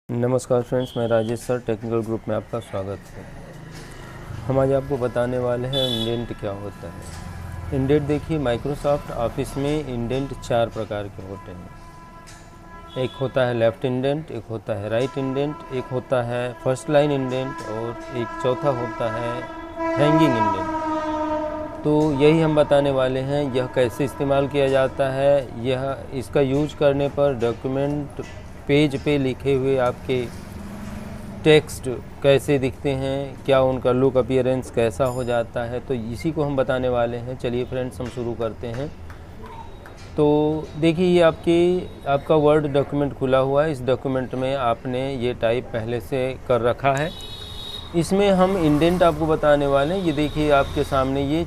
नमस्कार फ्रेंड्स, मैं Rajesh sir technical group में आपका स्वागत है। हम आज आपको बताने वाले हैं इंडेंट क्या होता है। इंडेंट देखिए, माइक्रोसॉफ्ट ऑफिस में इंडेंट 4 प्रकार के होते हैं। एक होता है लेफ़्ट इंडेंट, एक होता है राइट इंडेंट, एक होता है फर्स्ट लाइन इंडेंट और एक चौथा होता है हैंगिंग इंडेंट। तो यही हम बताने वाले हैं। यह कैसे इस्तेमाल किया जाता है, इसका यूज करने पर डॉक्यूमेंट पेज पे लिखे हुए आपके टेक्स्ट कैसे दिखते हैं, क्या उनका लुक अपीयरेंस कैसा हो जाता है, तो इसी को हम बताने वाले हैं। चलिए फ्रेंड्स, हम शुरू करते हैं। तो देखिए, ये आपका वर्ड डॉक्यूमेंट खुला हुआ है। इस डॉक्यूमेंट में आपने ये टाइप पहले से कर रखा है। इसमें हम इंडेंट आपको बताने वाले हैं। ये देखिए, आपके सामने ये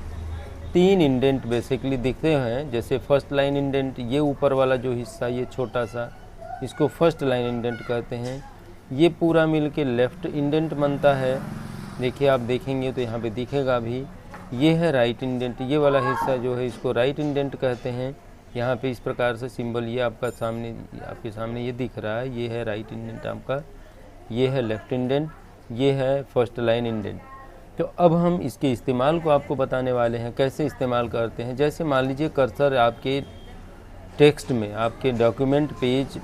3 इंडेंट बेसिकली दिखते हैं। जैसे फर्स्ट लाइन इंडेंट, ये ऊपर वाला जो हिस्सा ये छोटा सा, इसको फर्स्ट लाइन इंडेंट कहते हैं। ये पूरा मिल के लेफ़्ट इंडेंट बनता है। देखिए, आप देखेंगे तो यहाँ पे दिखेगा भी। ये है राइट इंडेंट, ये वाला हिस्सा जो है इसको राइट इंडेंट कहते हैं। यहाँ पे इस प्रकार से सिंबल ये आपके सामने ये दिख रहा है। ये है राइट इंडेंट आपका, ये है लेफ़्ट इंडेंट, ये है फर्स्ट लाइन इंडेंट। तो अब हम इसके इस्तेमाल को आपको बताने वाले हैं, कैसे इस्तेमाल करते हैं। जैसे मान लीजिए कर्सर आपके टेक्स्ट में, आपके डॉक्यूमेंट पेज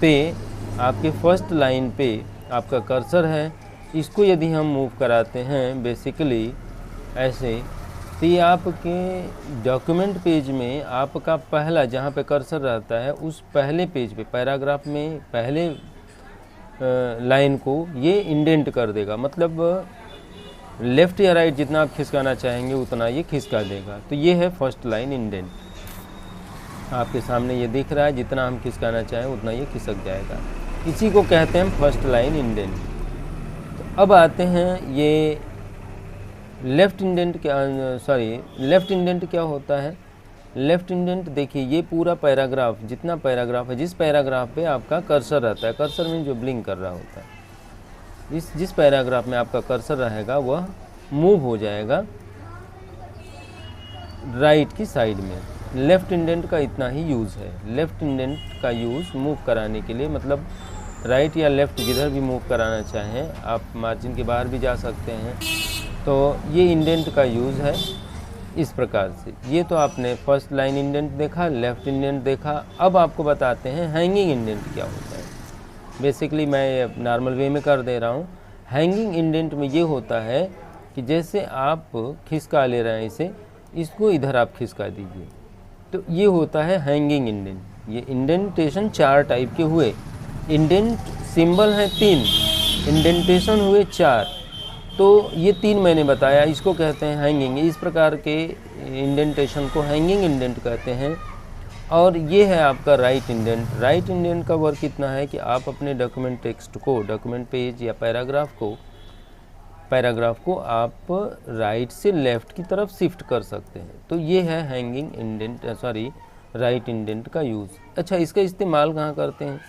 पे, आपके फर्स्ट लाइन पे आपका कर्सर है। इसको यदि हम मूव कराते हैं बेसिकली ऐसे, तो ये आपके डॉक्यूमेंट पेज में आपका पहला जहाँ पे कर्सर रहता है उस पहले पेज पे, पैराग्राफ में पहले लाइन को ये इंडेंट कर देगा। मतलब लेफ़्ट या राइट जितना आप खिसकाना चाहेंगे उतना ये खिसका देगा। तो ये है फर्स्ट लाइन इंडेंट। आपके सामने ये दिख रहा है, जितना हम खिसकाना चाहें उतना ये खिसक जाएगा। इसी को कहते हैं फर्स्ट लाइन इंडेंट। तो अब आते हैं ये लेफ़्ट इंडेंट क्या होता है। लेफ़्ट इंडेंट देखिए, ये पूरा पैराग्राफ, जितना पैराग्राफ है, जिस पैराग्राफ पे आपका कर्सर रहता है, कर्सर में जो ब्लिंक कर रहा होता है, जिस पैराग्राफ में आपका कर्सर रहेगा वह मूव हो जाएगा राइट की साइड में। लेफ़्ट इंडेंट का इतना ही यूज़ है। लेफ़्ट इंडेंट का यूज़ मूव कराने के लिए, मतलब राइट या लेफ़्ट जिधर भी मूव कराना चाहें आप, मार्जिन के बाहर भी जा सकते हैं। तो ये इंडेंट का यूज़ है इस प्रकार से। ये तो आपने फर्स्ट लाइन इंडेंट देखा, लेफ़्ट इंडेंट देखा। अब आपको बताते हैं हैंगिंग इंडेंट क्या होता है। बेसिकली मैं नॉर्मल वे में कर दे रहा हूँ। हैंगिंग इंडेंट में ये होता है कि जैसे आप खिसका ले रहे हैं इसको इधर आप खिसका दीजिए, तो ये होता है हैंगिंग इंडेंट। ये इंडेंटेशन 4 टाइप के हुए। इंडेंट सिंबल हैं 3, इंडेंटेशन हुए 4। तो ये 3 मैंने बताया, इसको कहते हैं हैंगिंग। इस प्रकार के इंडेंटेशन को हैंगिंग इंडेंट कहते हैं। और ये है आपका राइट इंडेंट। राइट इंडेंट का वर्क इतना है कि आप अपने डॉक्यूमेंट टेक्स्ट को, डॉक्यूमेंट पेज या पैराग्राफ को आप राइट से लेफ़्ट की तरफ शिफ्ट कर सकते हैं। तो ये है हैंगिंग इंडेंट, राइट इंडेंट का यूज़। अच्छा, इसका इस्तेमाल कहाँ करते हैं।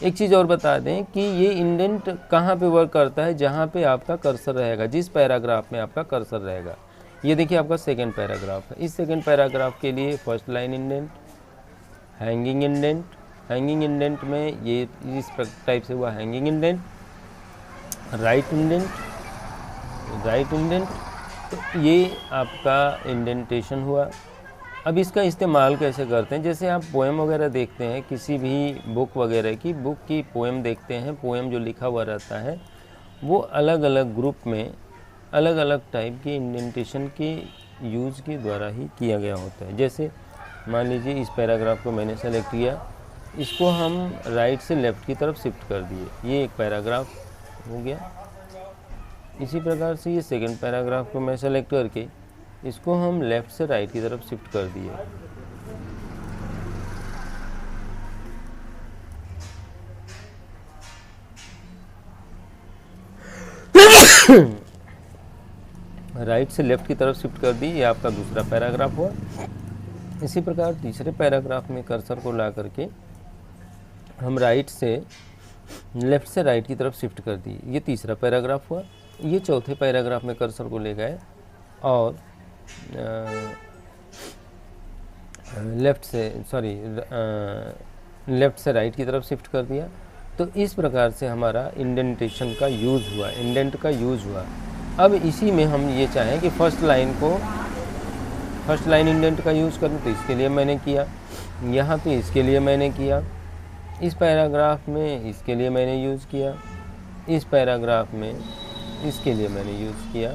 एक चीज़ और बता दें कि ये इंडेंट कहाँ पे वर्क करता है, जहाँ पे आपका कर्सर रहेगा, जिस पैराग्राफ में आपका कर्सर रहेगा। ये देखिए, आपका सेकंड पैराग्राफ है। इस सेकंड पैराग्राफ के लिए first line indent, hanging indent. Hanging indent में ये इस टाइप से हुआ हैंगिंग इंडेंट, राइट इंडेंट। तो ये आपका इंडेंटेशन हुआ। अब इसका इस्तेमाल कैसे करते हैं। जैसे आप पोएम वगैरह देखते हैं, किसी भी बुक वगैरह की, बुक की पोएम देखते हैं, पोएम जो लिखा हुआ रहता है वो अलग अलग ग्रुप में अलग अलग टाइप के इंडेंटेशन के यूज़ के द्वारा ही किया गया होता है। जैसे मान लीजिए, इस पैराग्राफ को मैंने सेलेक्ट किया, इसको हम राइट से लेफ़्ट की तरफ शिफ्ट कर दिए, ये एक पैराग्राफ हो गया। इसी प्रकार से ये सेकंड पैराग्राफ को मैं सेलेक्ट करके इसको हम लेफ़्ट से राइट की तरफ शिफ्ट कर दिए। राइट से लेफ़्ट की तरफ शिफ्ट कर दी, ये आपका दूसरा पैराग्राफ हुआ। इसी प्रकार तीसरे पैराग्राफ में कर्सर को ला करके हम राइट से लेफ़्ट से राइट की तरफ शिफ्ट कर दी, ये तीसरा पैराग्राफ हुआ। ये चौथे पैराग्राफ में कर्सर को ले गए और लेफ़्ट से राइट की तरफ शिफ्ट कर दिया। तो इस प्रकार से हमारा इंडेंटेशन का यूज़ हुआ, इंडेंट का यूज़ हुआ। अब इसी में हम ये चाहें कि फर्स्ट लाइन इंडेंट का यूज़ करूँ, तो इसके लिए मैंने किया, यहाँ पे इसके लिए मैंने किया, इस पैराग्राफ में इसके लिए मैंने यूज़ किया, इस पैराग्राफ में इसके लिए मैंने यूज़ किया।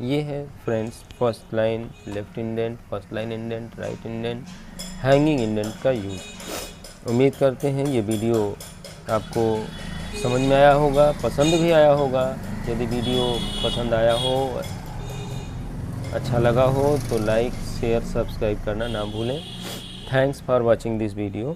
ये है friends first line left indent, first line indent, right indent, hanging indent का यूज़। उम्मीद करते हैं ये वीडियो आपको समझ में आया होगा, पसंद भी आया होगा। यदि वीडियो पसंद आया हो, अच्छा लगा हो तो लाइक शेयर सब्सक्राइब करना ना भूलें। Thanks for watching this video.